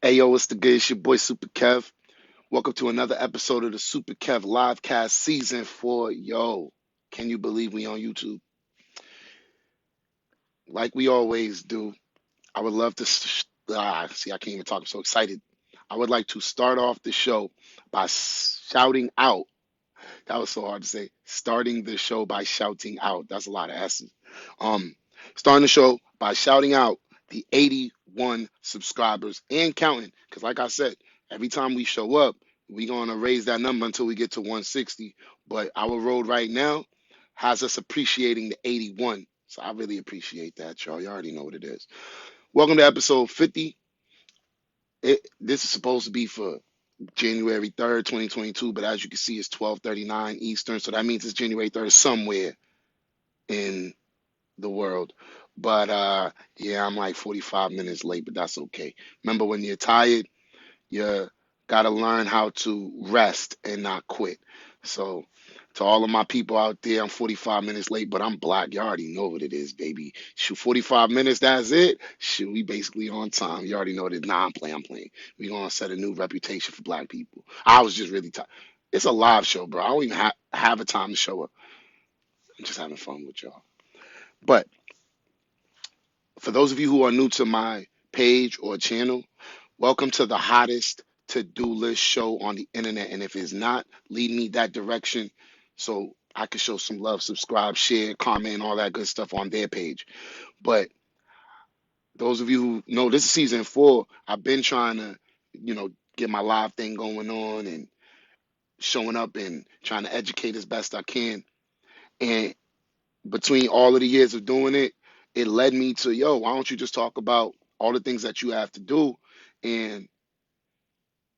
Yo, what's the good? It's your boy Super Kev. Welcome to another episode of the Super Kev Livecast Season 4. Yo, can you believe we on YouTube? Like we always do, I would love to. See, I can't even talk. I'm so excited. I would like to start off the show by shouting out. That was so hard to say. Starting the show by shouting out. That's a lot of S's. Um, Starting the show by shouting out the 81 subscribers and counting. Because, like I said, every time we show up, we're going to raise that number until we get to 160. But our road right now has us appreciating the 81. So I really appreciate that, y'all. You already know what it is. Welcome to episode 50. This is supposed to be for January 3rd, 2022, but as you can see, it's 12:39 Eastern, so that means it's January 3rd somewhere in the world. But yeah, I'm like 45 minutes late, but that's okay. Remember, when you're tired, you gotta learn how to rest and not quit. So to all of my people out there, I'm 45 minutes late, but I'm black. You already know what it is, baby. Shoot, 45 minutes, that's it. Shoot, we basically on time. You already know that. Nah, I'm playing. We gonna set a new reputation for black people. I was just really tired. It's a live show, bro. I don't even have a time to show up. I'm just having fun with y'all. But for those of you who are new to my page or channel, welcome to the hottest to-do list show on the internet. And if it's not, lead me that direction so I can show some love, subscribe, share, comment, all that good stuff on their page. But those of you who know, this is season 4. I've been trying to, get my live thing going on and showing up and trying to educate as best I can. And between all of the years of doing it, it led me to, why don't you just talk about all the things that you have to do? And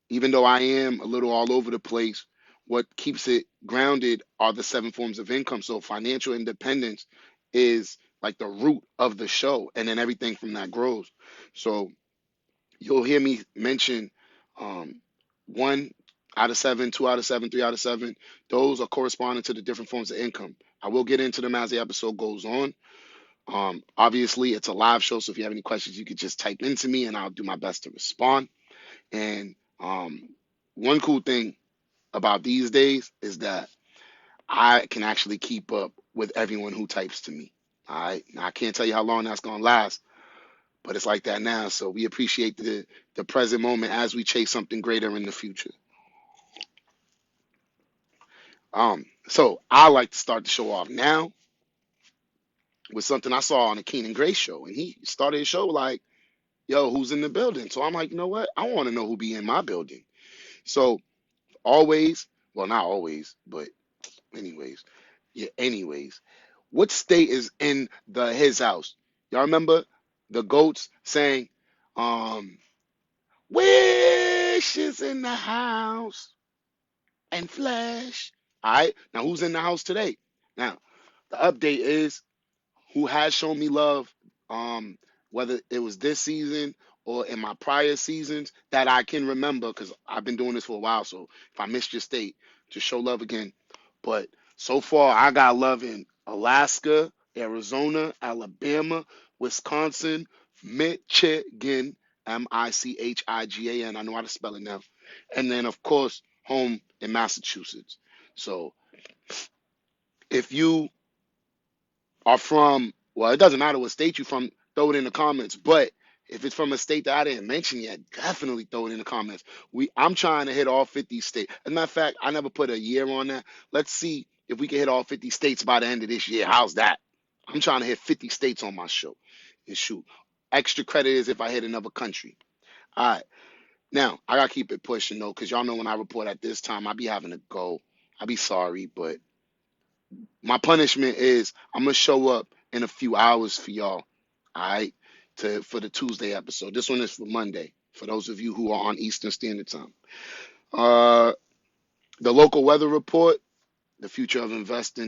even though I am a little all over the place, what keeps it grounded are the 7 forms of income. So financial independence is like the root of the show, and then everything from that grows. So you'll hear me mention um, 1 out of 7, 2 out of 7, 3 out of 7. Those are corresponding to the different forms of income. I will get into them as the episode goes on. Obviously, it's a live show, so if you have any questions, you could just type into me, and I'll do my best to respond. And one cool thing about these days is that I can actually keep up with everyone who types to me. All right. Now, I can't tell you how long that's going to last, but it's like that now. So we appreciate the present moment as we chase something greater in the future. So I like to start the show off now with something I saw on the Keenan Gray show. And he started his show like, yo, who's in the building? So I'm like, you know what? I want to know who be in my building. So always, well, not always, but anyways, yeah, anyways, what state is in the his house? Y'all remember the goats saying, um, Wish is in the house and flesh. All right, now who's in the house today? Now, the update is who has shown me love, um, whether it was this season or in my prior seasons that I can remember, because I've been doing this for a while. So if I missed your state, to show love again. But so far, I got love in Alaska, Arizona, Alabama, Wisconsin, Michigan, Michigan. I know how to spell it now. And then, of course, home in Massachusetts. So if you are from, well, it doesn't matter what state you're from, throw it in the comments. But if it's from a state that I didn't mention yet, definitely throw it in the comments. I'm trying to hit all 50 states. As a matter of fact, I never put a year on that. Let's see if we can hit all 50 states by the end of this year. How's that? I'm trying to hit 50 states on my show. And shoot, extra credit is if I hit another country. All right. Now, I got to keep it pushing, though, because y'all know when I report at this time, I be having to go. I be sorry, but my punishment is I'm gonna show up in a few hours for y'all. All right, for the Tuesday episode. This one is for Monday. For those of you who are on Eastern Standard Time. Uh, the local weather report, the future of investing.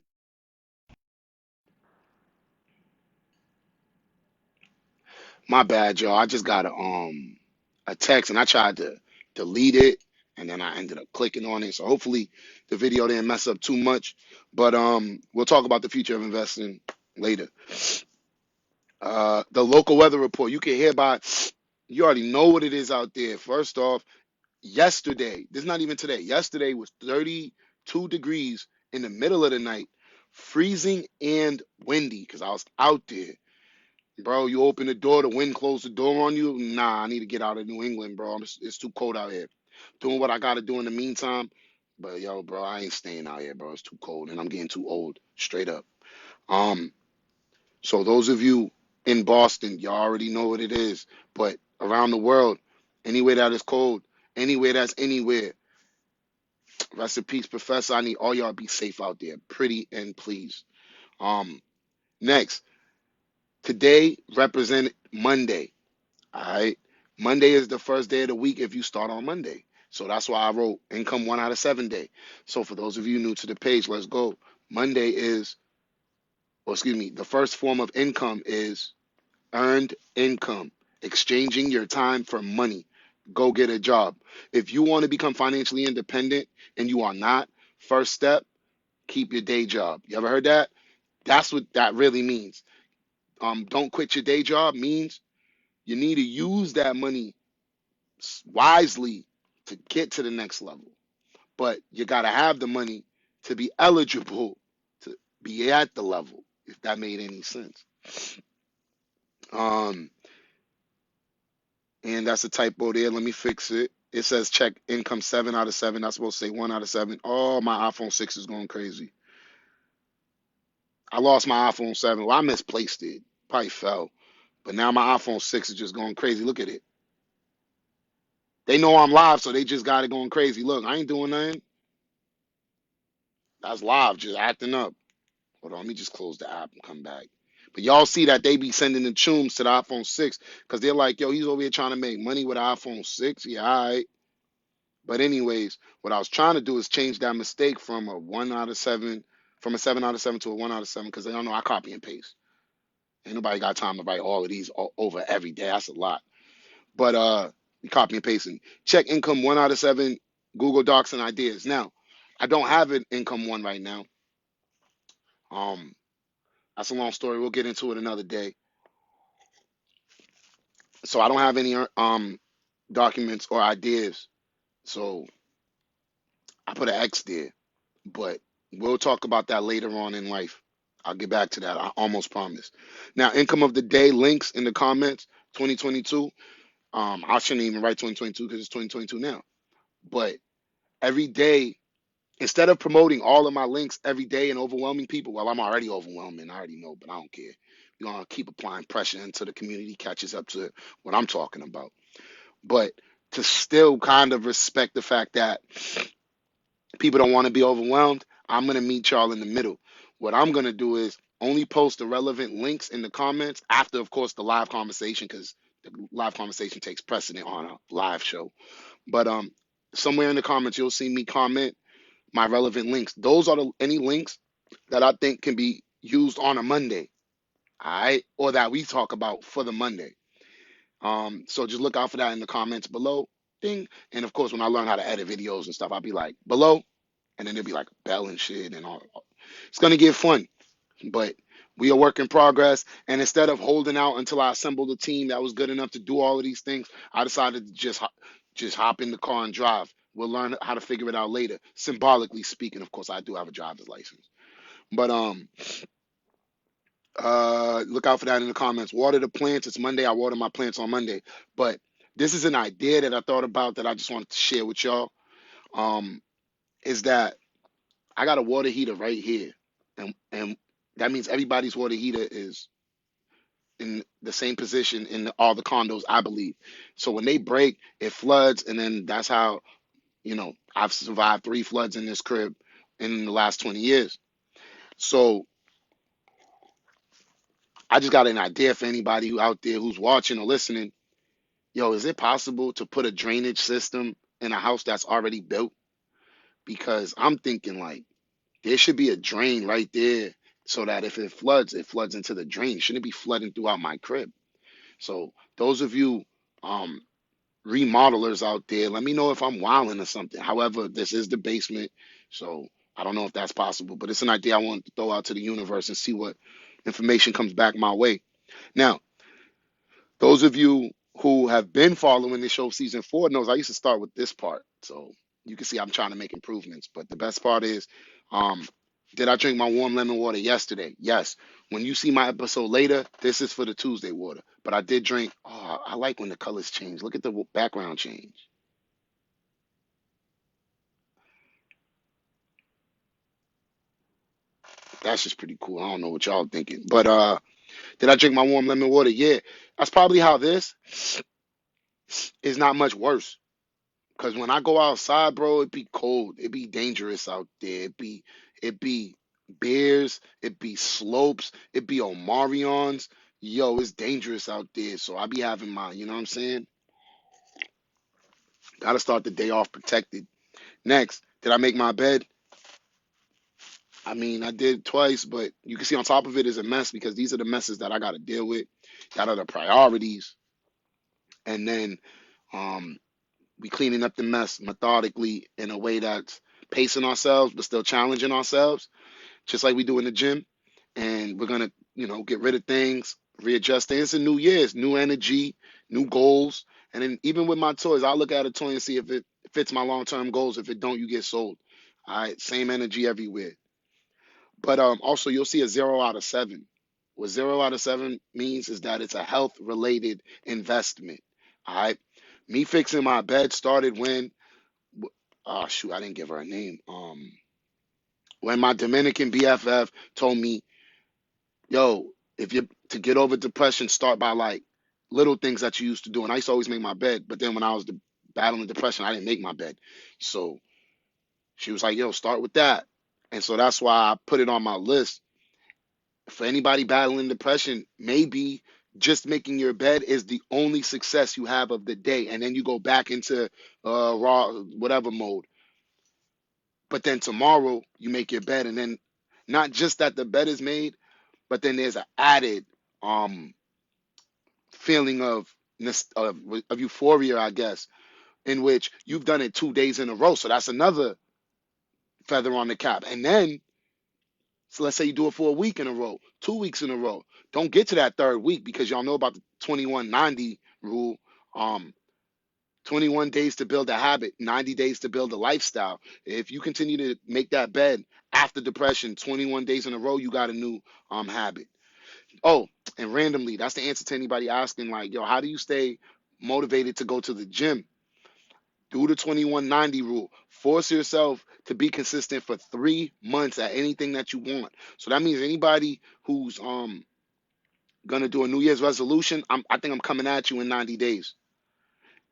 My bad, y'all. I just got a text and I tried to delete it and then I ended up clicking on it. So hopefully the video didn't mess up too much. But we'll talk about the future of investing later. The local weather report. You can hereby You already know what it is out there. First off, yesterday, this is not even today. Yesterday was 32 degrees in the middle of the night, freezing and windy because I was out there. Bro, you open the door, the wind closed the door on you. Nah, I need to get out of New England, bro. It's too cold out here. Doing what I got to do in the meantime. But yo, bro, I ain't staying out here, bro. It's too cold and I'm getting too old, straight up. Um, so those of you in Boston, you already know what it is. But around the world, anywhere that is cold, anywhere that's anywhere, rest in peace, Professor. I need all y'all to be safe out there. Pretty and please. Um, next, today represent Monday. All right. Monday is the first day of the week if you start on Monday. So that's why I wrote income 1 out of 7 day. So for those of you new to the page, let's go. Monday is, or excuse me, the first form of income is earned income, exchanging your time for money. Go get a job. If you want to become financially independent and you are not, first step, keep your day job. You ever heard that? That's what that really means. Don't quit your day job means you need to use that money wisely to get to the next level. But you got to have the money to be eligible to be at the level, if that made any sense. Um, and that's a typo there. Let me fix it. It says check income 7 out of 7. That's supposed to say 1 out of 7. Oh, my iPhone 6 is going crazy. I lost my iPhone 7. Well, I misplaced it. Probably fell. But now my iPhone 6 is just going crazy. Look at it. They know I'm live, so they just got it going crazy. Look, I ain't doing nothing. That's live, just acting up. Hold on, let me just close the app and come back. But y'all see that they be sending the tunes to the iPhone 6 because they're like, yo, he's over here trying to make money with iPhone 6. Yeah, all right. But anyways, what I was trying to do is change that mistake from a 1 out of 7, from a 7 out of 7 to a 1 out of 7 because they don't know I copy and paste. Ain't nobody got time to write all of these over every day. That's a lot. But we copy and pasting. Check income 1 out of 7, Google Docs and ideas. Now, I don't have an income one right now. Um, that's a long story. We'll get into it another day. So I don't have any documents or ideas. So I put an X there. But we'll talk about that later on in life. I'll get back to that. I almost promise. Now, income of the day links in the comments 2022. I shouldn't even write 2022 because it's 2022 now. But every day, instead of promoting all of my links every day and overwhelming people, well, I'm already overwhelming. I already know, but I don't care. We're going to keep applying pressure until the community catches up to what I'm talking about. But to still kind of respect the fact that people don't want to be overwhelmed, I'm going to meet y'all in the middle. What I'm going to do is only post the relevant links in the comments after, of course, the live conversation, because the live conversation takes precedent on a live show. But somewhere in the comments, you'll see me comment my relevant links. Those are any links that I think can be used on a Monday, all right, or that we talk about for the Monday. So just look out for that in the comments below. Ding. And of course, when I learn how to edit videos and stuff, I'll be like below, and then there'll be like a bell and shit and all. It's gonna get fun, but we are work in progress. And instead of holding out until I assembled a team that was good enough to do all of these things, I decided to just hop in the car and drive. We'll learn how to figure it out later. Symbolically speaking, of course, I do have a driver's license. But look out for that in the comments. Water the plants. It's Monday. I water my plants on Monday. But this is an idea that I thought about that I just wanted to share with y'all. Um, is that I got a water heater right here, and that means everybody's water heater is in the same position in all the condos, I believe. So when they break, it floods, and then that's how I've survived 3 floods in this crib in the last 20 years. So I just got an idea for anybody who out there who's watching or listening. Yo, is it possible to put a drainage system in a house that's already built? Because I'm thinking like there should be a drain right there so that if it floods into the drain. It shouldn't be flooding throughout my crib. So those of you um remodelers out there, let me know if I'm wilding or something. However, this is the basement, so I don't know if that's possible, but it's an idea I want to throw out to the universe and see what information comes back my way. Now, those of you who have been following the show season 4 knows I used to start with this part. So you can see I'm trying to make improvements. But the best part is, um, did I drink my warm lemon water yesterday? Yes. When you see my episode later, this is for the Tuesday water. But I did drink. Oh, I like when the colors change. Look at the background change. That's just pretty cool. I don't know what y'all thinking. But did I drink my warm lemon water? Yeah. That's probably how this is not much worse. Cause when I go outside, bro, it be cold. It be dangerous out there. It be bears. It be slopes. It be Omarions. Yo, it's dangerous out there. So I be having my, you know what I'm saying? Gotta start the day off protected. Next, did I make my bed? I mean, I did twice, but you can see on top of it is a mess because these are the messes that I gotta deal with. That are the priorities. And then um we cleaning up the mess methodically in a way that's pacing ourselves but still challenging ourselves, just like we do in the gym. And we're gonna, get rid of things, readjust things. It's a new year, it's new energy, new goals. And then even with my toys, I'll look at a toy and see if it fits my long-term goals. If it don't, you get sold. All right, same energy everywhere. But also you'll see a 0 out of 7. What 0 out of 7 means is that it's a health related investment. All right. Me fixing my bed started when, oh shoot, I didn't give her a name. When my Dominican BFF told me, yo, if you to get over depression, start by like little things that you used to do. And I used to always make my bed, but then when I was battling depression, I didn't make my bed. So she was like, yo, start with that. And so that's why I put it on my list. For anybody battling depression, maybe just making your bed is the only success you have of the day, and then you go back into raw whatever mode. But then tomorrow you make your bed, and then not just that the bed is made, but then there's an added um feeling of euphoria, I guess, in which you've done it 2 days in a row. So that's another feather on the cap. And then, so let's say you do it for a week in a row, 2 weeks in a row. Don't get to that third week because y'all know about the 2190 rule. Um, 21 days to build a habit, 90 days to build a lifestyle. If you continue to make that bed after depression, 21 days in a row, you got a new habit. Oh, and randomly, that's the answer to anybody asking, like, yo, how do you stay motivated to go to the gym? Do the 2190 rule. Force yourself to be consistent for 3 months at anything that you want. So that means anybody who's gonna do a New Year's resolution, I think I'm coming at you in 90 days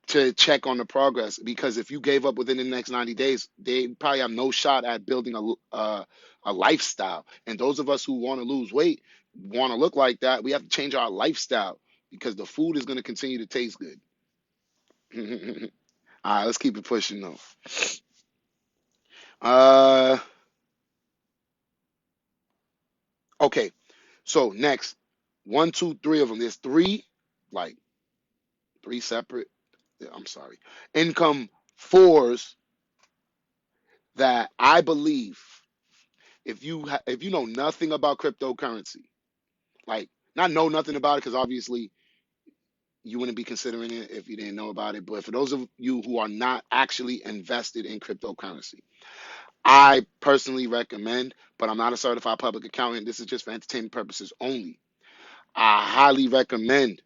to check on the progress. Because if you gave up within the next 90 days, they probably have no shot at building a lifestyle. And those of us who want to lose weight, want to look like that, we have to change our lifestyle because the food is going to continue to taste good. All right, let's keep it pushing though. Uh, okay. So next, one, two, three of them. There's three, like three separate. I'm sorry, income fours that I believe if you know nothing about cryptocurrency, like not know nothing about it because obviously you wouldn't be considering it if you didn't know about it. But for those of you who are not actually invested in cryptocurrency, I personally recommend, but I'm not a certified public accountant. This is just for entertainment purposes only. I highly recommend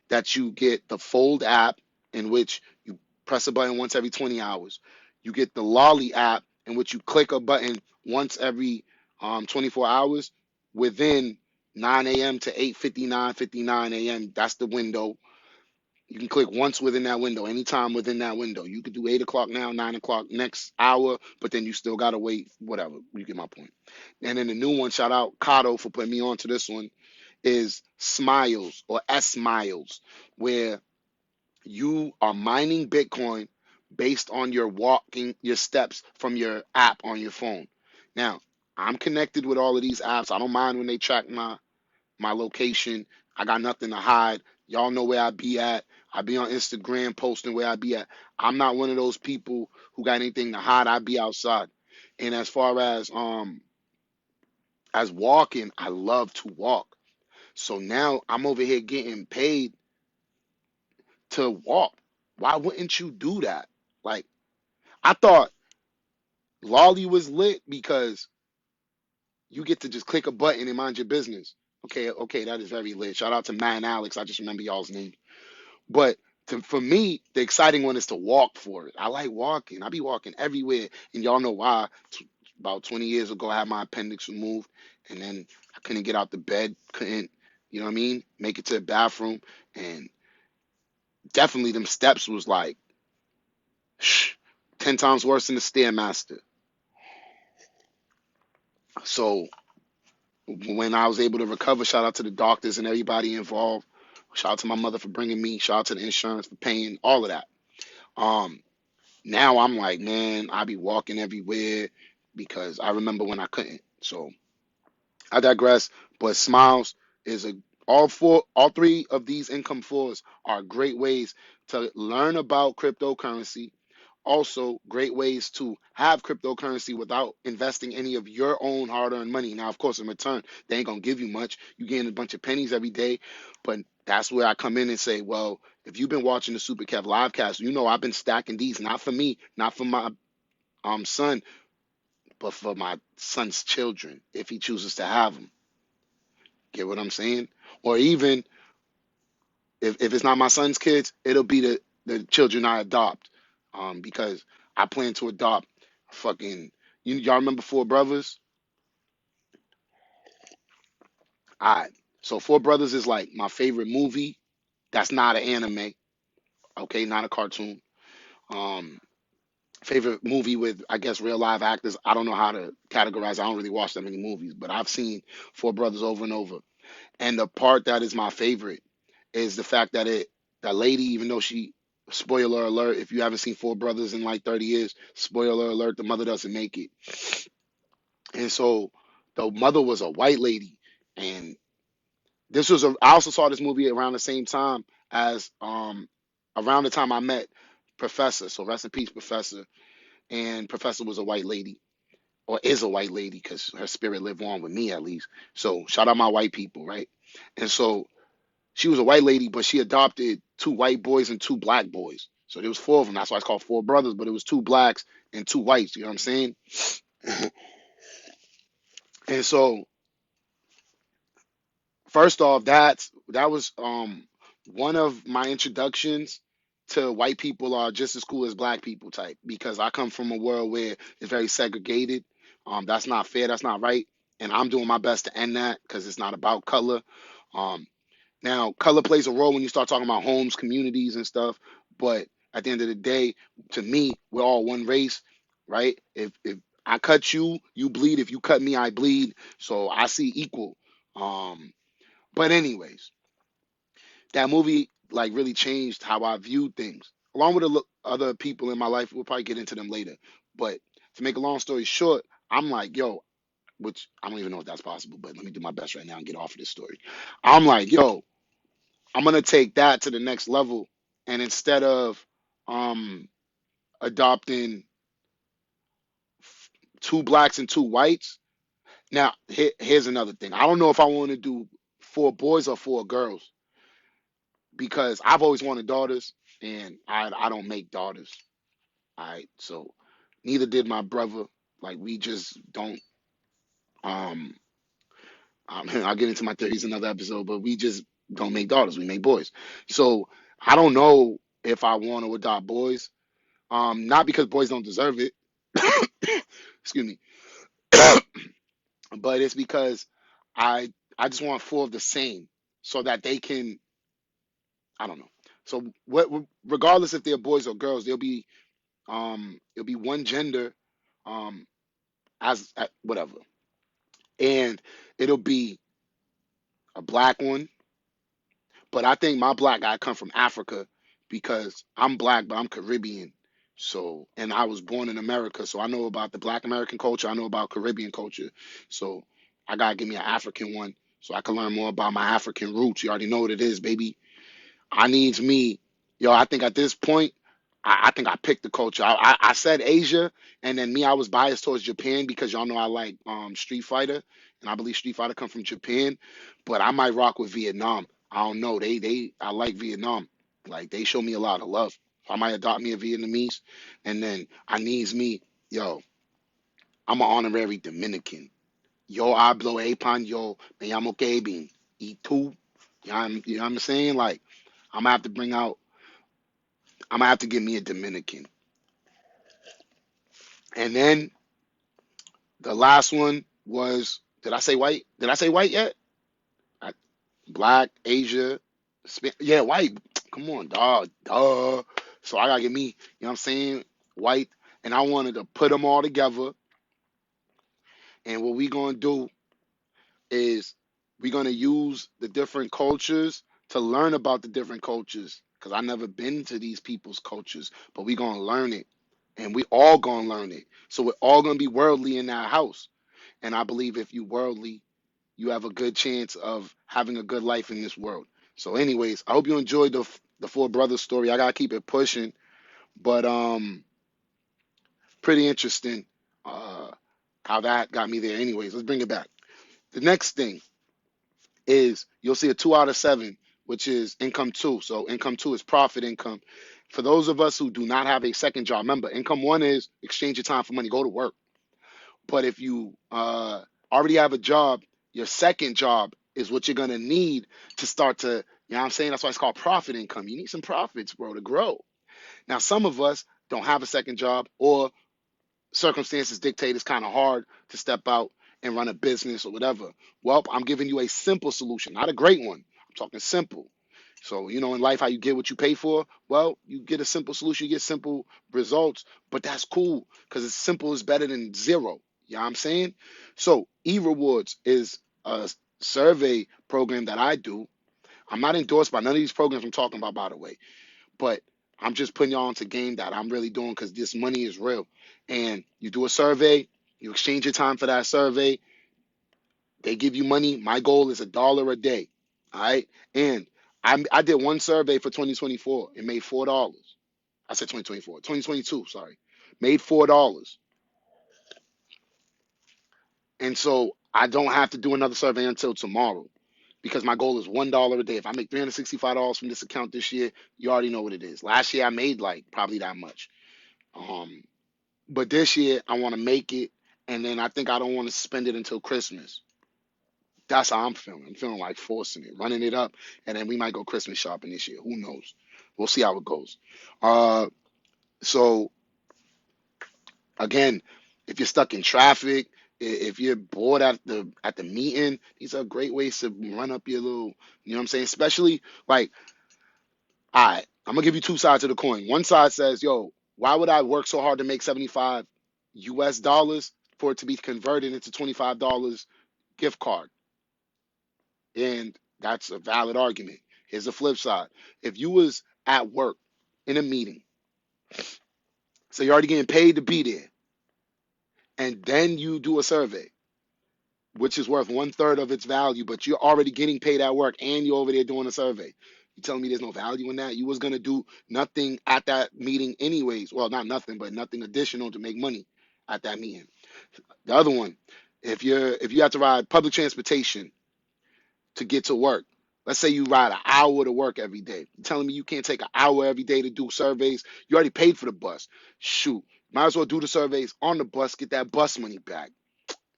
that you get the Fold app, in which you press a button once every 20 hours. You get the Lolli app, in which you click a button once every 24 hours within 9 a.m. to 8:59 a.m. That's the window. You can click once within that window, anytime within that window. You could do 8 o'clock now, 9 o'clock next hour, but then you still gotta wait. Whatever. You get my point. And then the new one, shout out Kato for putting me on to this one, is Smiles or S Miles, where you are mining Bitcoin based on your steps from your app on your phone. Now, I'm connected with all of these apps. I don't mind when they track my location. I got nothing to hide. Y'all know where I be at. I be on Instagram posting where I be at. I'm not one of those people who got anything to hide. I be outside. And as far as walking, I love to walk. So now I'm over here getting paid to walk. Why wouldn't you do that? Like, I thought Lolli was lit because you get to just click a button and mind your business. Okay, okay, that is very lit. Shout out to Matt and Alex. I just remember y'all's name. But for me, the exciting one is to walk for it. I like walking. I be walking everywhere, and y'all know why. About 20 years ago, I had my appendix removed, and then I couldn't get out the bed, couldn't, you know what I mean, make it to the bathroom, and definitely them steps was like 10 times worse than the Stairmaster. So when I was able to recover, shout out to the doctors and everybody involved. Shout out to my mother for bringing me. Shout out to the insurance for paying all of that. Um, Now I'm like, man, I be walking everywhere because I remember when I couldn't. So I digress. But Smiles is a all three of these income floors are great ways to learn about cryptocurrency. Also, great ways to have cryptocurrency without investing any of your own hard-earned money. Now, of course, in return, they ain't gonna give you much. You getting a bunch of pennies every day, but that's where I come in and say, well, if you've been watching the Super Kev livecast, you know I've been stacking these, not for me, not for my son, but for my son's children, if he chooses to have them. Get what I'm saying? Or even if it's not my son's kids, it'll be the children I adopt. Because I plan to adopt fucking y'all remember Four Brothers? Alright. So Four Brothers is like my favorite movie. That's not an anime, okay, not a cartoon. Um Favorite movie with I guess real live actors. I don't know how to categorize. I don't really watch that many movies, but I've seen Four Brothers over and over. And the part that is my favorite is the fact that that lady, even though she, spoiler alert, if you haven't seen Four Brothers in like 30 years, spoiler alert, the mother doesn't make it. And so the mother was a white lady. And I also saw this movie around the same time as around the time I met Professor. So rest in peace, Professor. And Professor was a white lady. Or is a white lady because her spirit lived on with me at least. So shout out my white people, right? And so she was a white lady, but she adopted two white boys and two black boys. So there was four of them. That's why it's called Four Brothers. But it was two blacks and two whites. You know what I'm saying? And so first off, that was one of my introductions to white people are just as cool as black people type because I come from a world where it's very segregated. That's not fair. That's not right. And I'm doing my best to end that because it's not about color. Um, Now, color plays a role when you start talking about homes, communities, and stuff. But at the end of the day, to me, we're all one race, right? If I cut you, you bleed. If you cut me, I bleed. So I see equal. Um, but anyways, that movie like really changed how I viewed things, along with other people in my life. We'll probably get into them later. But to make a long story short, I'm like, yo, which I don't even know if that's possible, but let me do my best right now and get off of this story. I'm like, yo, I'm gonna take that to the next level, and instead of um adopting two blacks and two whites, now here's another thing. I don't know if I want to do four boys or four girls because I've always wanted daughters, and I don't make daughters. All right, so neither did my brother. Like we just don't. Um, I'll get into my theories another episode, but we just don't make daughters. We make boys. So I don't know if I want to adopt boys. Not because boys don't deserve it. Excuse me. But it's because I just want four of the same so that they can I don't know. So what regardless if they're boys or girls, it'll be one gender um as whatever. And it'll be a black one, but I think my black guy come from Africa because I'm black but I'm Caribbean. So and I was born in America, so I know about the black American culture, I know about Caribbean culture. So I gotta give me an African one so I can learn more about my African roots. You already know what it is, baby. I needs me. Yo, I think at this point, I think I picked the culture. I said Asia, and then me, I was biased towards Japan because y'all know I like Street Fighter, and I believe Street Fighter come from Japan. But I might rock with Vietnam. I don't know. I like Vietnam. Like they show me a lot of love. I might adopt me a Vietnamese, and then I needs me, yo, I'm an honorary Dominican. Yo hablo español, me llamo Kevin. Y tú, you know what I'm saying? Like, I'm gonna have to bring out, I'm gonna have to get me a Dominican. And then the last one was, did I say white? Did I say white yet? I, Black, Asia, yeah, white. Come on, dog, duh. So I gotta get me, you know what I'm saying? White. And I wanted to put them all together. And what we gonna do is we're gonna use the different cultures to learn about the different cultures. Cause I never been to these people's cultures, but we gonna learn it, and we all gonna learn it. So we're all gonna be worldly in that house. And I believe if you worldly, you have a good chance of having a good life in this world. So, anyways, I hope you enjoyed the four brothers story. I gotta keep it pushing, but pretty interesting uh how that got me there. Anyways, let's bring it back. The next thing is you'll see a 2 out of 7, which is income two. So income two is profit income. For those of us who do not have a second job, remember, income one is exchange your time for money, go to work. But if you already have a job, your second job is what you're gonna need to start to, you know what I'm saying? That's why it's called profit income. You need some profits, bro, to grow. Now, some of us don't have a second job, or circumstances dictate it's kind of hard to step out and run a business or whatever. Well, I'm giving you a simple solution, not a great one. I'm talking simple. So, in life, how you get what you pay for? Well, you get a simple solution, you get simple results, but that's cool because it's simple is better than zero. You know what I'm saying? So, e-rewards is a survey program that I do. I'm not endorsed by none of these programs I'm talking about, by the way, but I'm just putting y'all into game that I'm really doing because this money is real. And you do a survey, you exchange your time for that survey, they give you money. My goal is $1 a day. All right. And I did one survey for 2024 and made $4. I said 2024, 2022, sorry. Made $4. And so I don't have to do another survey until tomorrow because my goal is $1 a day. If I make $365 from this account this year, you already know what it is. Last year I made like probably that much. Um, but this year I want to make it, and then I think I don't want to spend it until Christmas. That's how I'm feeling. I'm feeling like forcing it, running it up, and then we might go Christmas shopping this year. Who knows? We'll see how it goes. Uh, so again, if you're stuck in traffic, if you're bored at the meeting, these are great ways to run up your little, you know what I'm saying? Especially like, all right, I'm gonna give you two sides of the coin. One side says, yo, why would I work so hard to make 75 US dollars for it to be converted into $25 gift card? And that's a valid argument. Here's the flip side. If you was at work in a meeting, so you're already getting paid to be there, and then you do a survey, which is worth 1/3 of its value, but you're already getting paid at work and you're over there doing a survey. You telling me there's no value in that? You was gonna do nothing at that meeting anyways. Well, not nothing, but nothing additional to make money at that meeting. The other one, if you have to ride public transportation to get to work. Let's say you ride an hour to work every day. You're telling me you can't take an hour every day to do surveys? You already paid for the bus. Shoot, might as well do the surveys on the bus, get that bus money back.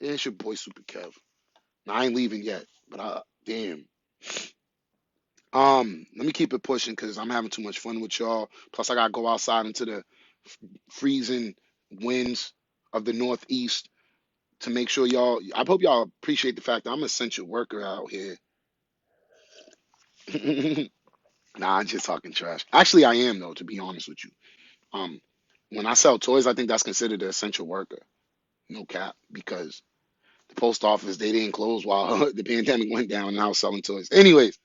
Yeah, it's your boy Super Kev. Now, I ain't leaving yet, but damn. Let me keep it pushing because I'm having too much fun with y'all. Plus, I gotta go outside into the freezing winds of the Northeast to make sure y'all. I hope y'all appreciate the fact that I'm an essential worker out here. Nah, I'm just talking trash. Actually, I am though, to be honest with you. Um, when I sell toys, I think that's considered an essential worker. No cap, because the post office they didn't close while the pandemic went down, and I was selling toys. Anyways,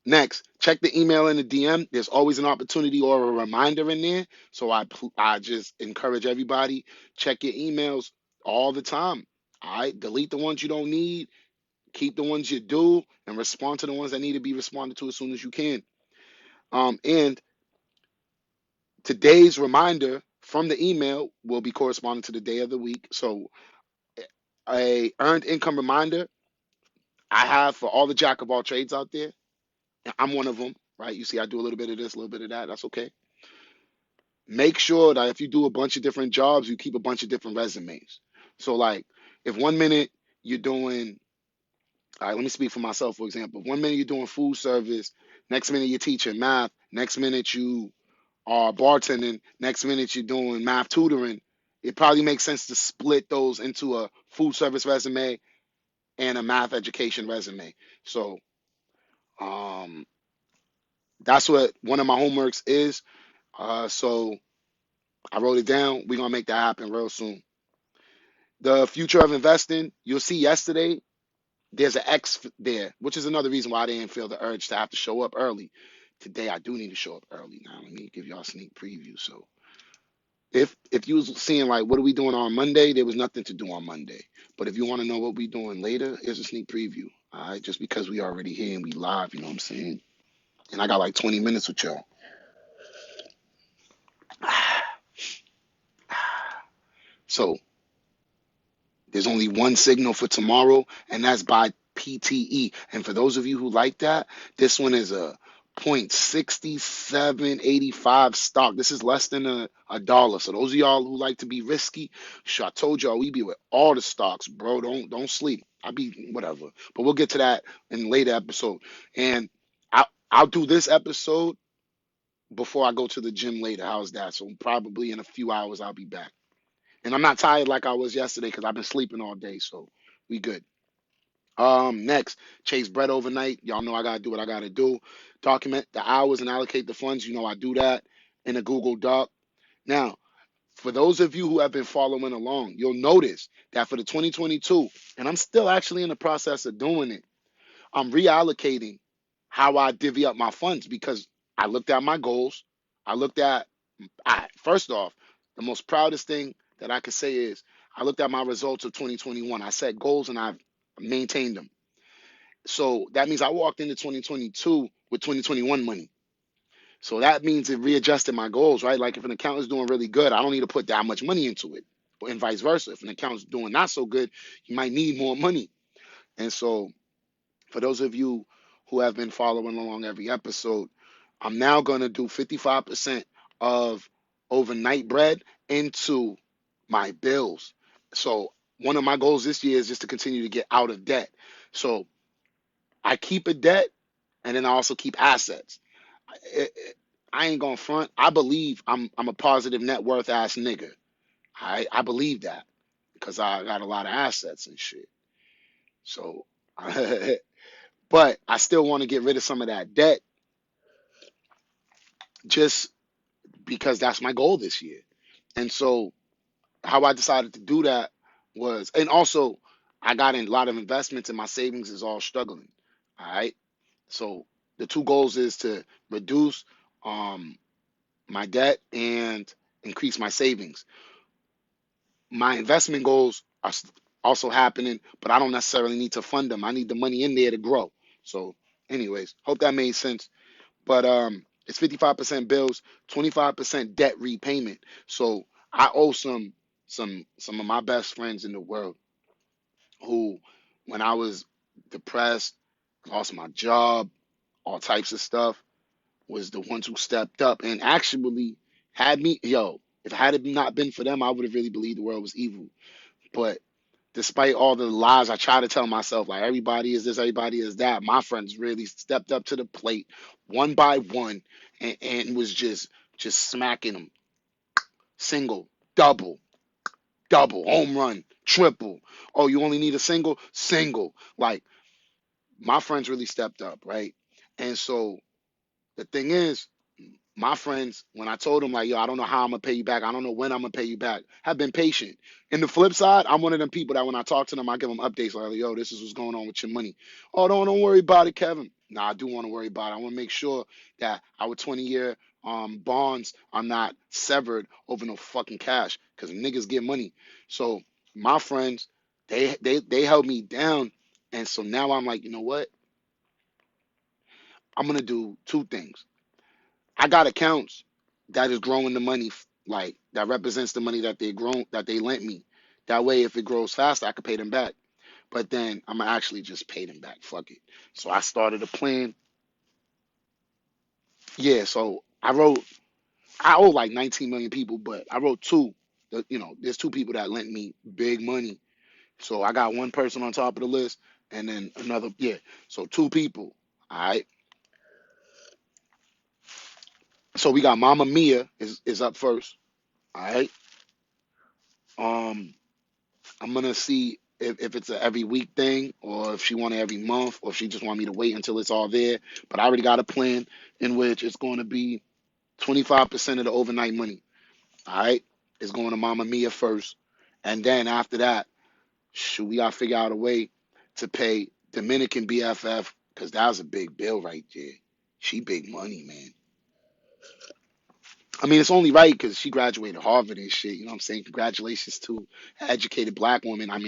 next, check the email in the DM. There's always an opportunity or a reminder in there. So I just encourage everybody check your emails all the time. All right, delete the ones you don't need, keep the ones you do, and respond to the ones that need to be responded to as soon as you can. And today's reminder from the email will be corresponding to the day of the week. So a earned income reminder I have for all the jack of all trades out there. I'm one of them, right? You see, I do a little bit of this, a little bit of that. That's okay. Make sure that if you do a bunch of different jobs, you keep a bunch of different resumes. So, like, if 1 minute you're doing, all right, let me speak for myself, for example. 1 minute you're doing food service, next minute you're teaching math, next minute you are bartending, next minute you're doing math tutoring. It probably makes sense to split those into a food service resume and a math education resume. So, um, that's what one of my homeworks is. So I wrote it down. We're gonna make that happen real soon. The future of investing, you'll see yesterday, there's an X there, which is another reason why I didn't feel the urge to have to show up early. Today I do need to show up early. Now let me give y'all a sneak preview. So if you was seeing like what are we doing on Monday, there was nothing to do on Monday. But if you want to know what we doing later, here's a sneak preview. All right, just because we already here and we live, you know what I'm saying? And I got like 20 minutes with y'all. So there's only one signal for tomorrow, and that's by PTE. And for those of you who like that, this one is a 0.6785 stock. This is less than a dollar. So those of y'all who like to be risky, sure, I told y'all we be with all the stocks, bro. Don't sleep. I be whatever. But we'll get to that in a later episode. And I'll do this episode before I go to the gym later. How's that? So probably in a few hours I'll be back. And I'm not tired like I was yesterday because I've been sleeping all day, so we good. Next, chase bread overnight. Y'all know I gotta do what I gotta do. Document the hours and allocate the funds. You know I do that in a Google Doc. Now, for those of you who have been following along, you'll notice that for the 2022, and I'm still actually in the process of doing it, I'm reallocating how I divvy up my funds because I looked at my goals. I looked at first off, the most proudest thing that I could say is I looked at my results of 2021. I set goals and I've maintained them. So that means I walked into 2022 with 2021 money. So that means it readjusted my goals, right? Like if an account is doing really good, I don't need to put that much money into it. And vice versa. If an account is doing not so good, you might need more money. And so for those of you who have been following along every episode, I'm now going to do 55% of overnight bread into my bills. So one of my goals this year is just to continue to get out of debt. So I keep a debt and then I also keep assets. I ain't gonna front. I believe I'm a positive net worth ass nigga. I believe that because I got a lot of assets and shit. So but I still want to get rid of some of that debt just because that's my goal this year. And so how I decided to do that was, and also I got in a lot of investments and my savings is all struggling. All right. So the two goals is to reduce um, my debt and increase my savings. My investment goals are also happening, but I don't necessarily need to fund them. I need the money in there to grow. So, anyways, hope that made sense. But it's 55% bills, 25% debt repayment. So I owe some of my best friends in the world who, when I was depressed, lost my job, all types of stuff, was the ones who stepped up and actually had me. Yo, if had it not been for them, I would have really believed the world was evil. But despite all the lies I try to tell myself, like everybody is this, everybody is that, my friends really stepped up to the plate one by one and was just smacking them. Single, double, double, home run, triple. Oh, you only need a single? Single. Like my friends really stepped up, right? And so the thing is, my friends, when I told them like, yo, I don't know how I'm gonna pay you back, I don't know when I'm gonna pay you back, have been patient. And the flip side, I'm one of them people that when I talk to them, I give them updates like, yo, this is what's going on with your money. Oh, don't worry about it, Kevin. Nah, I do want to worry about it. I want to make sure that our 20-year bonds are not severed over no fucking cash, because niggas get money. So my friends, they held me down, and so now I'm like, you know what? I'm gonna do two things. I got accounts that is growing the money, like that represents the money that they lent me. That way, if it grows faster, I could pay them back. But then I'm gonna actually just pay them back. Fuck it. So I started a plan Yeah, so I owe like 19 million people, but I wrote two. There's two people that lent me big money. So I got one person on top of the list, and then another. Yeah, so two people. All right. So we got Mama Mia is up first. All right. Um, I'm gonna see if it's a every week thing, or if she want it every month, or if she just want me to wait until it's all there. But I already got a plan in which it's going to be 25% of the overnight money. All right, it's going to Mama Mia first, and then after that, shoot, we gotta figure out a way to pay Dominican BFF because that was a big bill right there. She big money, man. I mean, it's only right because she graduated Harvard and shit. You know what I'm saying? Congratulations to an educated black woman. I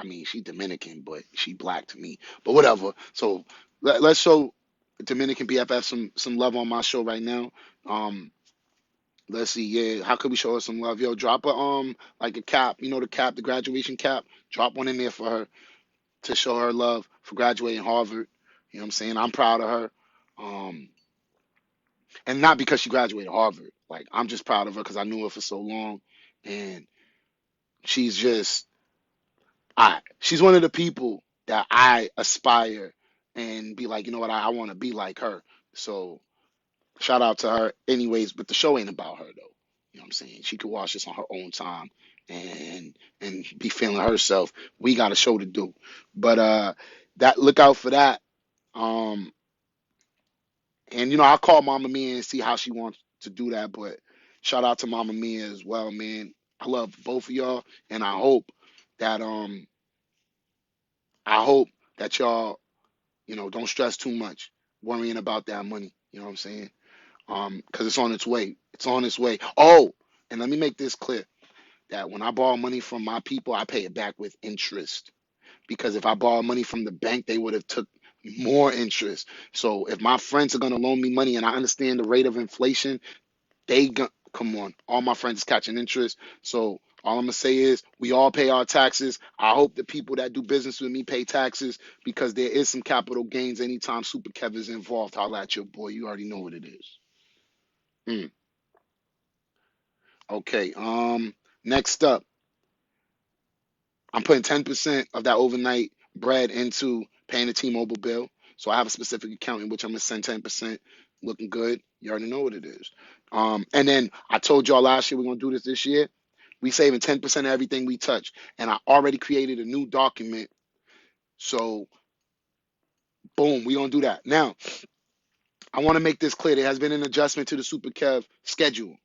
mean, she Dominican, but she black to me. But whatever. So let's show Dominican BFF some love on my show right now. Um, let's see. Yeah, how could we show her some love? Yo, drop a like a cap. You know the cap, the graduation cap. Drop one in there for her to show her love for graduating Harvard. You know what I'm saying? I'm proud of her. Um, and not because she graduated Harvard. Like I'm just proud of her because I knew her for so long, and she's just she's one of the people that I aspire and be like, you know what, I want to be like her. So shout out to her, anyways. But the show ain't about her though. You know what I'm saying? She could watch this on her own time and be feeling herself. We got a show to do, but that look out for that. Um, and I'll call Mama Mia and see how she wants to do that. But shout out to Mama Mia as well, man. I love both of y'all, and that um I hope that y'all don't stress too much worrying about that money. You know what I'm saying? Because it's on its way. It's on its way. Oh, and let me make this clear that when I borrow money from my people, I pay it back with interest. Because if I borrow money from the bank, they would have took more interest. So if my friends are gonna loan me money and I understand the rate of inflation, come on. All my friends is catching interest. So all I'm gonna say is we all pay our taxes. I hope the people that do business with me pay taxes because there is some capital gains anytime Super Kev is involved. Holla at your boy. You already know what it is. Mm, okay. Next up, I'm putting 10% of that overnight bread into paying the T-Mobile bill. So I have a specific account in which I'm gonna send 10%. Looking good. You already know what it is. And then I told y'all last year we're gonna do this year. We saving 10% of everything we touch. And I already created a new document. So boom, we gonna do that. Now, I want to make this clear. There has been an adjustment to the Super Kev schedule.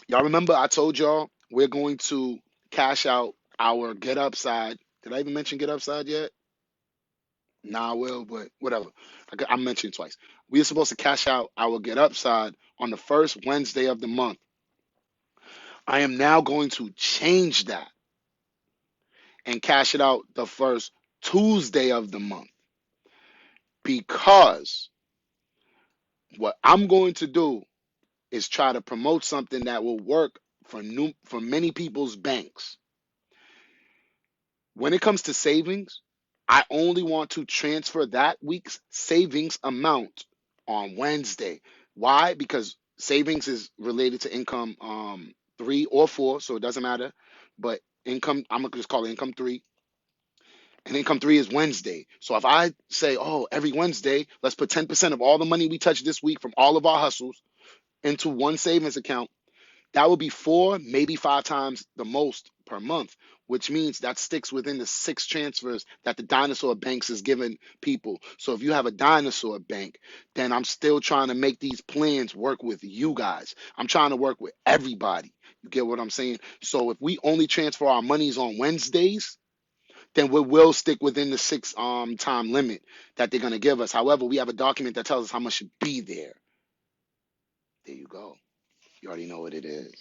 Y'all remember I told y'all we're going to cash out our GetUpside. Did I even mention GetUpside yet? Nah, I will, but whatever. I mentioned it twice. We are supposed to cash out our GetUpside on the first Wednesday of the month. I am now going to change that and cash it out the first Tuesday of the month because what I'm going to do is try to promote something that will work for many people's banks. When it comes to savings, I only want to transfer that week's savings amount on Wednesday. Why? Because savings is related to income 3 or 4, so it doesn't matter. But income, I'm gonna just call it income 3, and income 3 is Wednesday. So if I say, oh, every Wednesday, let's put 10% of all the money we touch this week from all of our hustles into one savings account, that would be 4, maybe 5 times the most per month, which means that sticks within the 6 transfers that the dinosaur banks is giving people. So if you have a dinosaur bank, then I'm still trying to make these plans work with you guys. I'm trying to work with everybody. You get what I'm saying? So if we only transfer our monies on Wednesdays, then we will stick within the 6 time limit that they're gonna give us. However, we have a document that tells us how much should be there. There you go. You already know what it is.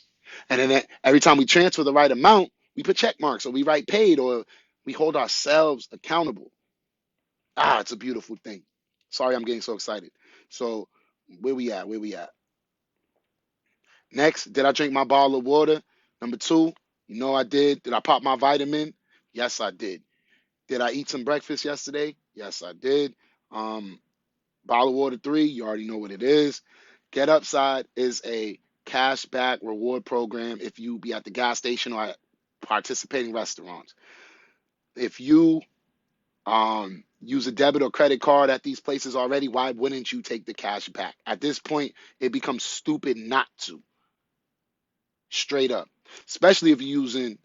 And then every time we transfer the right amount, we put check marks or we write paid or we hold ourselves accountable. It's a beautiful thing. Sorry, I'm getting so excited. So where we at? Where we at? Next, did I drink my bottle of water? Number 2, I did. Did I pop my vitamin? Yes, I did. Did I eat some breakfast yesterday? Yes, I did. Um, Bottle water 3, you already know what it is. GetUpside is a cash back reward program if you be at the gas station or at participating restaurants. If you use a debit or credit card at these places already, why wouldn't you take the cash back? At this point, it becomes stupid not to, straight up. Especially if you're using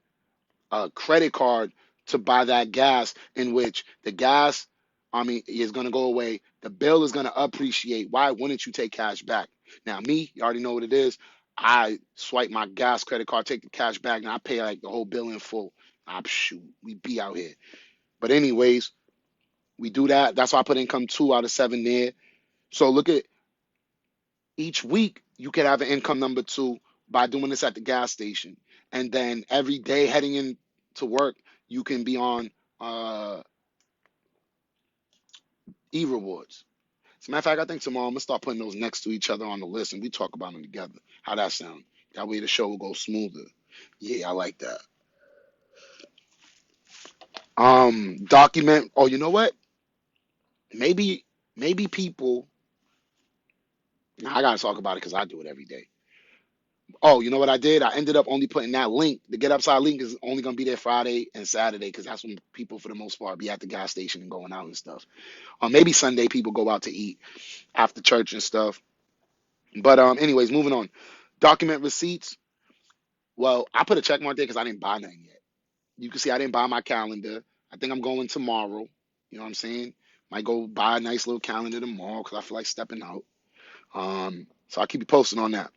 a credit card to buy that gas, in which the gas, is going to go away. The bill is going to appreciate. Why wouldn't you take cash back? Now, me, you already know what it is. I swipe my gas credit card, take the cash back, and I pay like the whole bill in full. Shoot, we be out here. But anyways, we do that. That's why I put income 2 out of 7 there. So look at each week, you could have an income number 2 by doing this at the gas station. And then every day heading into work, you can be on e-rewards. As a matter of fact, I think tomorrow I'm going to start putting those next to each other on the list and we talk about them together. How that sound? That way the show will go smoother. Yeah, I like that. Document. Oh, you know what? Maybe people. Nah, I gotta talk about it because I do it every day. Oh, you know what I did? I ended up only putting that link. The Get Upside link is only gonna be there Friday and Saturday because that's when people, for the most part, be at the gas station and going out and stuff. Or maybe Sunday people go out to eat after church and stuff. But anyways, moving on. Document receipts. Well, I put a check mark there because I didn't buy nothing yet. You can see I didn't buy my calendar. I think I'm going tomorrow. You know what I'm saying? Might go buy a nice little calendar tomorrow because I feel like stepping out. So I'll keep you posted on that.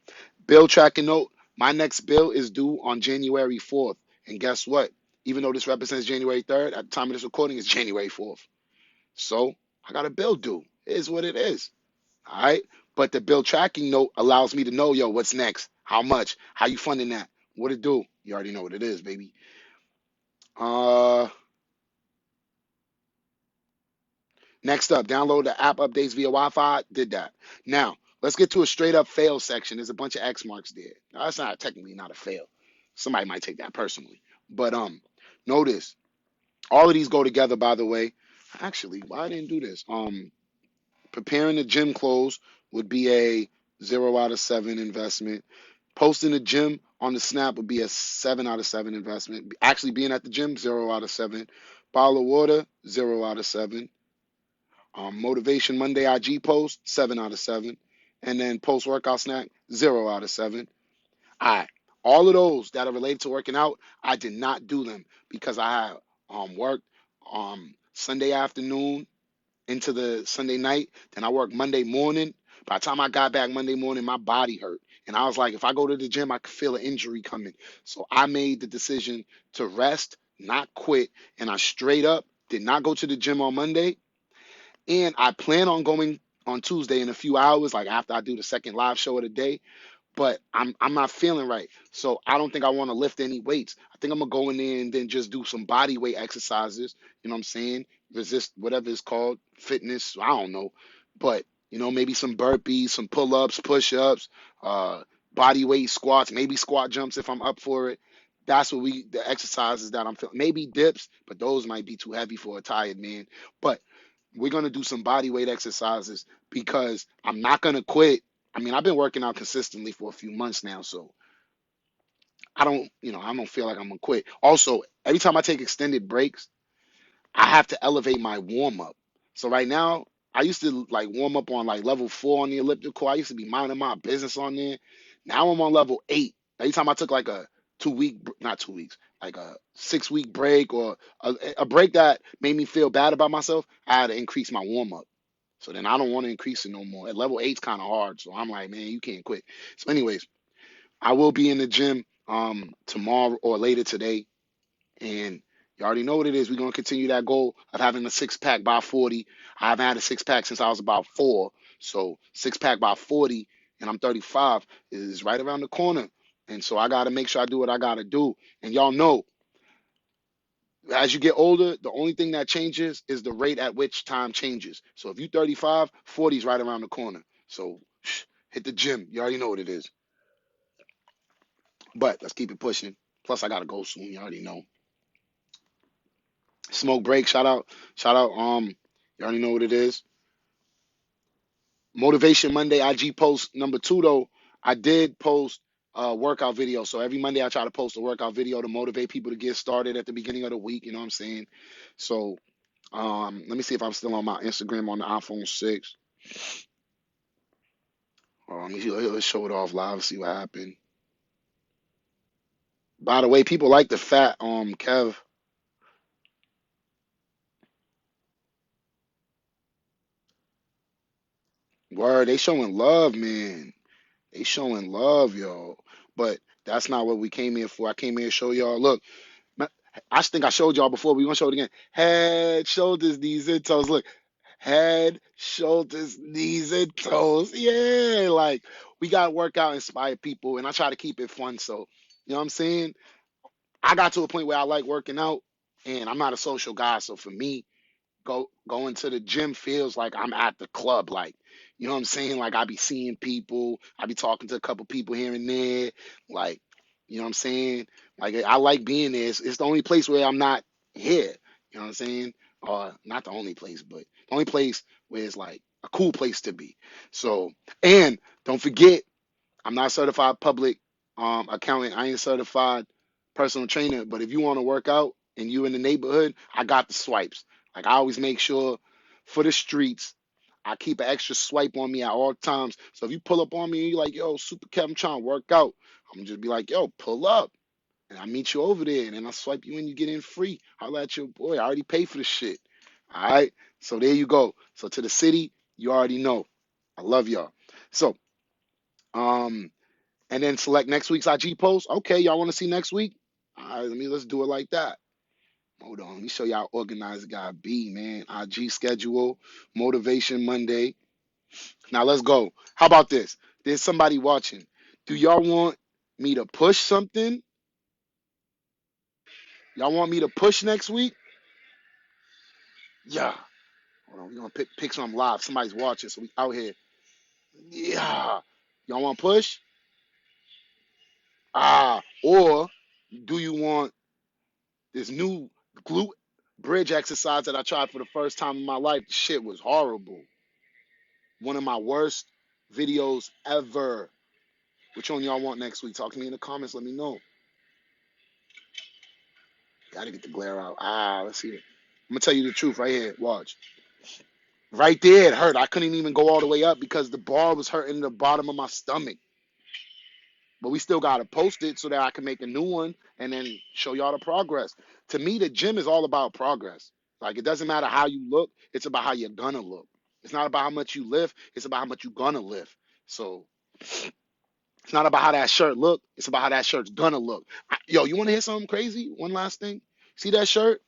Bill tracking note. My next bill is due on January 4th. And guess what? Even though this represents January 3rd, at the time of this recording, it's January 4th. So I got a bill due. It is what it is. All right. But the bill tracking note allows me to know, yo, what's next? How much? How you funding that? What it do? You already know what it is, baby. Uh, Next up, download the app updates via Wi-Fi. Did that. Now, let's get to a straight up fail section. There's a bunch of X marks there. Now, that's not technically not a fail. Somebody might take that personally. But notice all of these go together, by the way. Actually, why I didn't do this? Preparing the gym clothes would be a 0 out of 7 investment. Posting the gym on the snap would be a 7 out of 7 investment. Actually being at the gym, 0 out of 7. Bottle of water, 0 out of 7. Motivation Monday IG post, 7 out of 7. And then post workout snack, 0 out of 7. All right. All of those that are related to working out, I did not do them because I had worked Sunday afternoon into the Sunday night. Then I worked Monday morning. By the time I got back Monday morning, my body hurt. And I was like, if I go to the gym, I could feel an injury coming. So I made the decision to rest, not quit. And I straight up did not go to the gym on Monday. And I plan on going on Tuesday in a few hours, like after I do the second live show of the day. But I'm not feeling right. So I don't think I want to lift any weights. I think I'm gonna go in there and then just do some body weight exercises. You know what I'm saying? Resist whatever it's called, fitness. I don't know. But maybe some burpees, some pull-ups, push-ups, uh, body weight squats, maybe squat jumps if I'm up for it. That's what the exercises that I'm feeling. Maybe dips, but those might be too heavy for a tired man. But we're gonna do some body weight exercises because I'm not gonna quit. I've been working out consistently for a few months now, so I don't feel like I'm gonna quit. Also, every time I take extended breaks, I have to elevate my warm up. So right now, I used to like warm up on like level 4 on the elliptical. I used to be minding my business on there. Now I'm on level 8. Every time I took like a 2 week, not 2 weeks, like a 6 week break or a break that made me feel bad about myself, I had to increase my warm up. So then I don't want to increase it no more. At level 8's kind of hard. So I'm like, man, you can't quit. So anyways, I will be in the gym tomorrow or later today. And you already know what it is. We're gonna continue that goal of having a 6 pack by 40. I haven't had a 6 pack since I was about 4. So 6 pack by 40 and I'm 35 is right around the corner. And so I gotta make sure I do what I gotta do. And y'all know as you get older, the only thing that changes is the rate at which time changes. So if you're 35, 40 is right around the corner. So hit the gym. You already know what it is. But let's keep it pushing. Plus, I gotta go soon. You already know. Smoke break. Shout out. You already know what it is. Motivation Monday IG post number two though, I did post a workout video. So every Monday I try to post a workout video to motivate people to get started at the beginning of the week. You know what I'm saying? So let me see if I'm still on my Instagram on the iPhone 6. Let me let's show it off live, see what happened. By the way, people like the fat Kev. Word, they showing love, man. They showing love, yo. But that's not what we came here for. I came here to show y'all. Look, I think I showed y'all before. We gonna show it again. Head, shoulders, knees, and toes. Look, head, shoulders, knees, and toes. Yeah, like we got to work out, inspire people, and I try to keep it fun. So, you know what I'm saying? I got to a point where I like working out, and I'm not a social guy. So for me, going to the gym feels like I'm at the club. Like, you know what I'm saying? Like I be seeing people, I be talking to a couple people here and there. Like, you know what I'm saying? Like I like being there. It's the only place where I'm not here. You know what I'm saying? Or not the only place, but the only place where it's like a cool place to be. So, and don't forget, I'm not certified public accountant. I ain't certified personal trainer. But if you want to work out and you in the neighborhood, I got the swipes. Like I always make sure for the streets, I keep an extra swipe on me at all times. So if you pull up on me and you're like, yo, Super Kev, I'm trying to work out, I'm gonna just be like, yo, pull up. And I meet you over there and then I swipe you in, you get in free. Holla at your boy. I already paid for the shit. All right. So there you go. So to the city, you already know. I love y'all. So um and then select next week's IG post. Okay, y'all want to see next week? All right, let's do it like that. Hold on, let me show y'all how organized guy be, man. IG schedule, motivation Monday. Now let's go. How about this? There's somebody watching. Do y'all want me to push something? Y'all want me to push next week? Yeah. Hold on, we're gonna pick some live. Somebody's watching, so we out here. Yeah. Y'all want to push? Or do you want this new glute bridge exercise that I tried for the first time in my life? Shit was horrible. One of my worst videos ever. Which one y'all want next week? Talk to me in the comments. Let me know. Gotta get the glare out. Let's see it. I'm gonna tell you the truth right here. Watch. Right there, it hurt. I couldn't even go all the way up because the bar was hurting the bottom of my stomach. But we still gotta post it so that I can make a new one and then show y'all the progress. To me, the gym is all about progress. Like it doesn't matter how you look, it's about how you're gonna look. It's not about how much you lift, it's about how much you're gonna lift. So it's not about how that shirt look, it's about how that shirt's gonna look. Yo, you wanna hear something crazy? One last thing. See that shirt?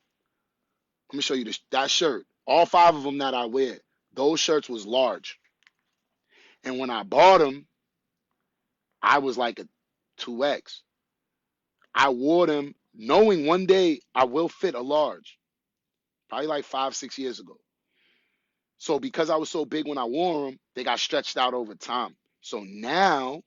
Let me show you that shirt. All five of them that I wear, those shirts was large. And when I bought them, I was like a 2X. I wore them knowing one day I will fit a large, probably like 5, 6 years ago. So because I was so big when I wore them, they got stretched out over time. So now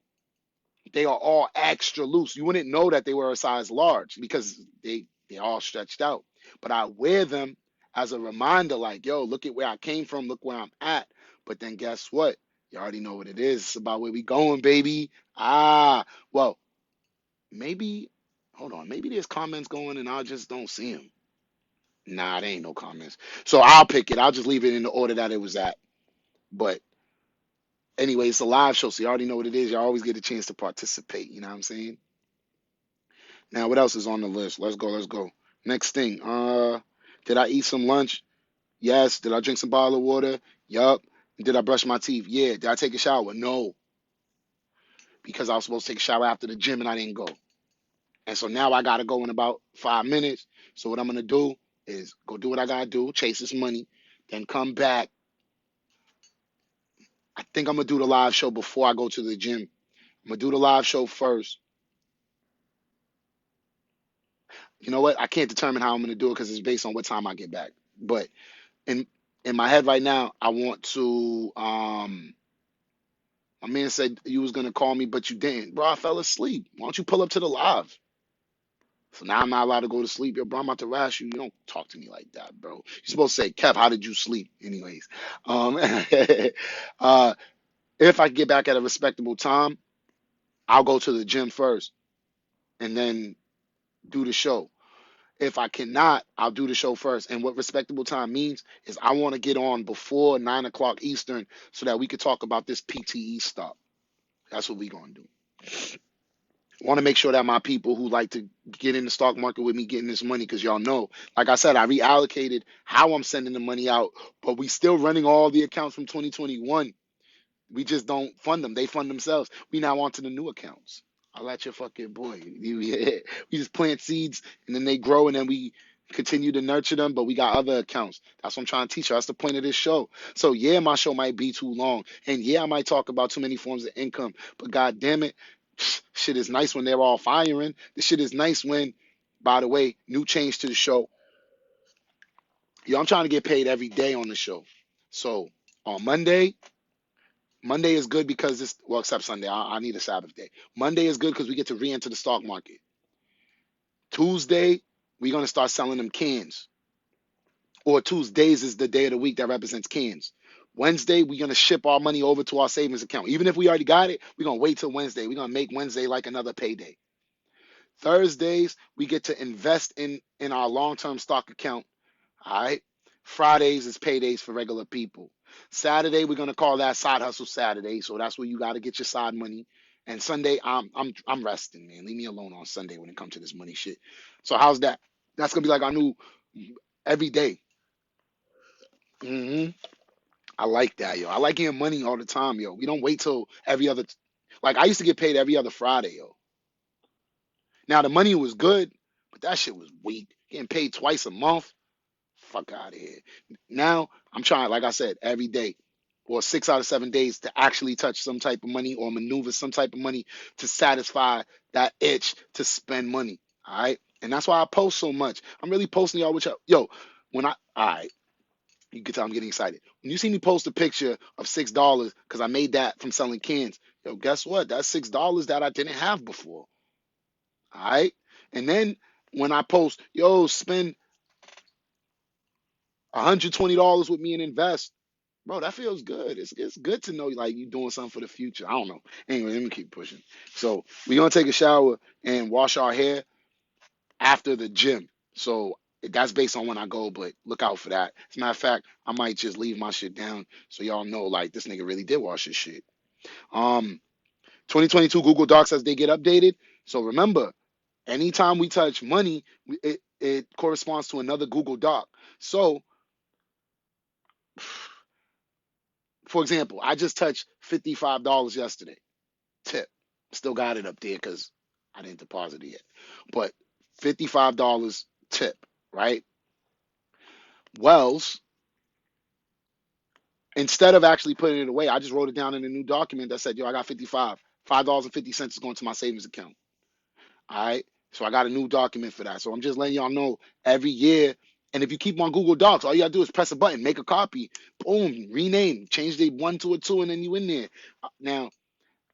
they are all extra loose. You wouldn't know that they were a size large because they all stretched out. But I wear them as a reminder, like, yo, look at where I came from, look where I'm at. But then guess what? You already know what it is. It's about where we going, baby. Well, maybe hold on, maybe there's comments going and I just don't see them. Nah, there ain't no comments. So I'll pick it. I'll just leave it in the order that it was at. But anyway, it's a live show, so you already know what it is. You always get a chance to participate. You know what I'm saying? Now, what else is on the list? Let's go. Let's go. Next thing. Did I eat some lunch? Yes. Did I drink some bottle of water? Yup. Did I brush my teeth? Yeah. Did I take a shower? No, because I was supposed to take a shower after the gym and I didn't go. And so now I gotta go in about 5 minutes. So what I'm gonna do is go do what I gotta do, chase this money, then come back. I think I'm gonna do the live show before I go to the gym. I'm gonna do the live show first. You know what? I can't determine how I'm gonna do it because it's based on what time I get back. But in in my head right now, I want to. My man said you was gonna call me, but you didn't, bro. I fell asleep. Why don't you pull up to the live? So now I'm not allowed to go to sleep. Yo, bro, I'm about to rash you. You don't talk to me like that, bro. You're supposed to say, Kev, how did you sleep? Anyways. Um uh If I get back at a respectable time, I'll go to the gym first and then do the show. If I cannot, I'll do the show first. And what respectable time means is I want to get on before 9 o'clock Eastern so that we could talk about this PTE stuff. That's what we're going to do. I want to make sure that my people who like to get in the stock market with me getting this money, because y'all know, like I said, I reallocated how I'm sending the money out, but we still running all the accounts from 2021. We just don't fund them. They fund themselves. We now on to the new accounts. I'll let your fucking boy. We just plant seeds and then they grow and then we continue to nurture them, but we got other accounts. That's what I'm trying to teach you. That's the point of this show. So yeah, my show might be too long. And yeah, I might talk about too many forms of income, but god damn it, shit is nice when they're all firing. This shit is nice when, by the way, new change to the show. Yo, I'm trying to get paid every day on the show. So on Monday is good because it's, well, except Sunday. I need a Sabbath day. Monday is good because we get to re-enter the stock market. Tuesday, we're going to start selling them cans. Or Tuesdays is the day of the week that represents cans. Wednesday, we're going to ship our money over to our savings account. Even if we already got it, we're going to wait till Wednesday. We're going to make Wednesday like another payday. Thursdays, we get to invest in our long-term stock account. All right. Fridays is paydays for regular people. Saturday, we're gonna call that side hustle Saturday. So that's where you gotta get your side money. And Sunday, I'm resting, man. Leave me alone on Sunday when it comes to this money shit. So how's that? That's gonna be like our new every day. hmm I like that, yo. I like getting money all the time, yo. We don't wait till every other. Like I used to get paid every other Friday, yo. Now the money was good, but that shit was weak. Getting paid twice a month. Fuck out of here. Now I'm trying, like I said, every day or 6 out of 7 days to actually touch some type of money or maneuver some type of money to satisfy that itch to spend money. All right. And that's why I post so much. I'm really posting y'all with y'all. Yo, all right, you can tell I'm getting excited. When you see me post a picture of $6, because I made that from selling cans, yo, guess what? That's $6 that I didn't have before. All right. And then when I post, yo, spend $120 with me and invest. Bro, that feels good. It's good to know like you doing something for the future. I don't know. Anyway, let me keep pushing. So we're gonna take a shower and wash our hair after the gym. So that's based on when I go, but look out for that. As a matter of fact, I might just leave my shit down so y'all know like this nigga really did wash his shit. Um 2022 Google Docs as they get updated. So remember, anytime we touch money, it corresponds to another Google Doc. So for example, I just touched $55 yesterday. Tip. Still got it up there because I didn't deposit it yet. But $55 tip, right? Wells, instead of actually putting it away, I just wrote it down in a new document that said, yo, I got 55. $5.50 is going to my savings account. All right. So I got a new document for that. So I'm just letting y'all know every year. And if you keep on Google Docs, all you gotta do is press a button, make a copy, boom, rename, change the one to a two, and then you in there. Now,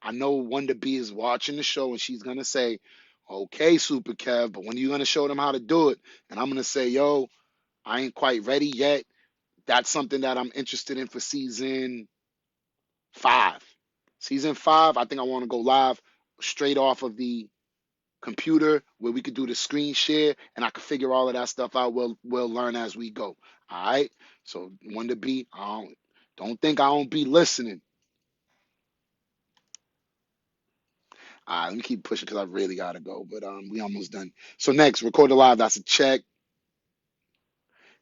I know Wonder B is watching the show and she's gonna say, okay, Super Kev, but when are you gonna show them how to do it? And I'm gonna say, yo, I ain't quite ready yet. That's something that I'm interested in for season 5. Season 5, I think I want to go live straight off of the computer where we could do the screen share and I could figure all of that stuff out. We'll learn as we go. All right. So Wonder B, don't think I don't be listening. All right, let me keep pushing because I really gotta go, but we almost done. So next, record the live. That's a check.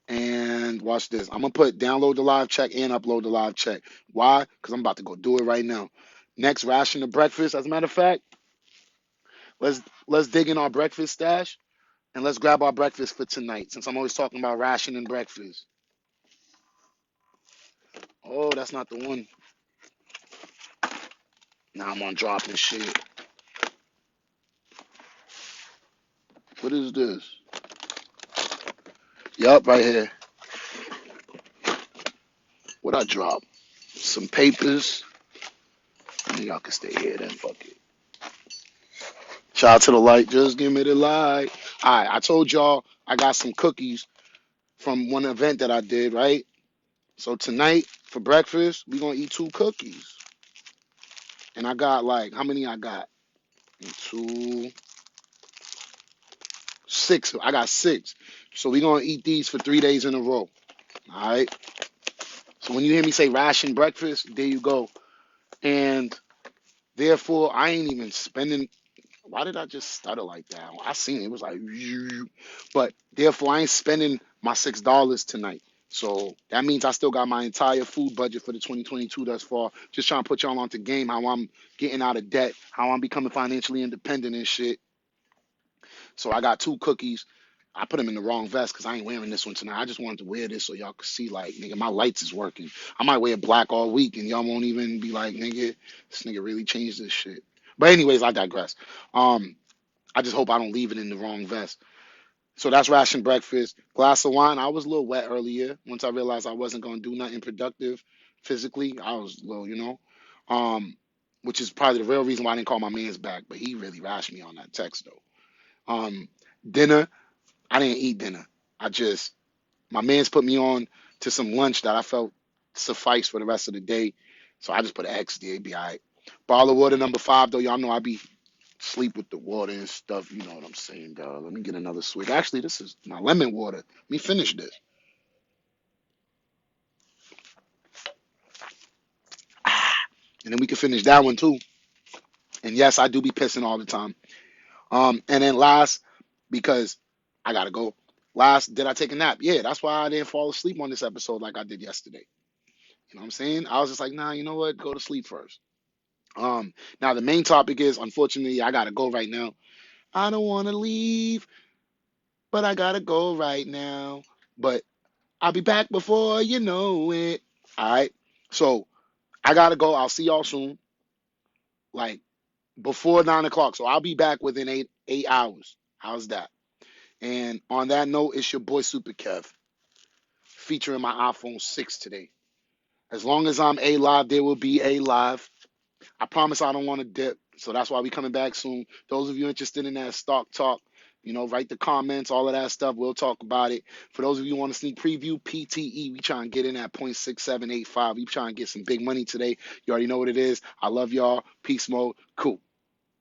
And watch this. I'm gonna put download the live check and upload the live check. Why? Because I'm about to go do it right now. Next, ration of breakfast. As a matter of fact, let's dig in our breakfast stash and let's grab our breakfast for tonight. Since I'm always talking about ration and breakfast. Oh, that's not the one. Now I'm on dropping shit. What is this? Yup, right here. What I drop? Some papers. Y'all can stay here then. Fuck it. Shout out to the light. Just give me the light. All right, I told y'all I got some cookies from one event that I did, right? So tonight for breakfast, we're gonna eat 2 cookies. And I got like, how many I got? Two, six. I got six. So we're going to eat these for 3 days in a row. All right. So when you hear me say ration breakfast, there you go. And therefore, I ain't even spending. Why did I just stutter like that? I seen it. It was like, but therefore, I ain't spending my $6 tonight. So that means I still got my entire food budget for the 2022 thus far. Just trying to put y'all onto game how I'm getting out of debt, how I'm becoming financially independent and shit. So I got two cookies. I put them in the wrong vest because I ain't wearing this one tonight. I just wanted to wear this so y'all could see, like, nigga, my lights is working. I might wear black all week and y'all won't even be like, nigga, this nigga really changed this shit. But anyways, I digress. Um, I just hope I don't leave it in the wrong vest. So that's ration breakfast. Glass of wine. I was a little wet earlier. Once I realized I wasn't gonna do nothing productive physically, I was a little, um, which is probably the real reason why I didn't call my man's back. But he really rashed me on that text though. Dinner. I didn't eat dinner. I just my man's put me on to some lunch that I felt sufficed for the rest of the day. So I just put an X there. Be all right. Bottle of water number 5 though. Y'all know I be sleep with the water and stuff. You know what I'm saying, dog. Let me get another swig. Actually, this is my lemon water. Let me finish this. And then we can finish that one too. And yes, I do be pissing all the time. And then last, because I gotta go. Last, did I take a nap? Yeah, that's why I didn't fall asleep on this episode like I did yesterday. You know what I'm saying? I was just like, nah, you know what? Go to sleep first. Now the main topic is, unfortunately, I gotta go right now. I don't want to leave, but I gotta go right now. But I'll be back before you know it. All right. So I gotta go. I'll see y'all soon, like before 9 o'clock. So I'll be back within eight hours. How's that? And on that note, it's your boy Super Kev featuring my iPhone 6 today. As long as I'm a live, there will be a live. I promise I don't want to dip. So that's why we coming back soon. Those of you interested in that stock talk, write the comments, all of that stuff. We'll talk about it. For those of you who want to sneak preview, PTE, we trying to get in at 0.6785. We trying to get some big money today. You already know what it is. I love y'all. Peace mode. Cool.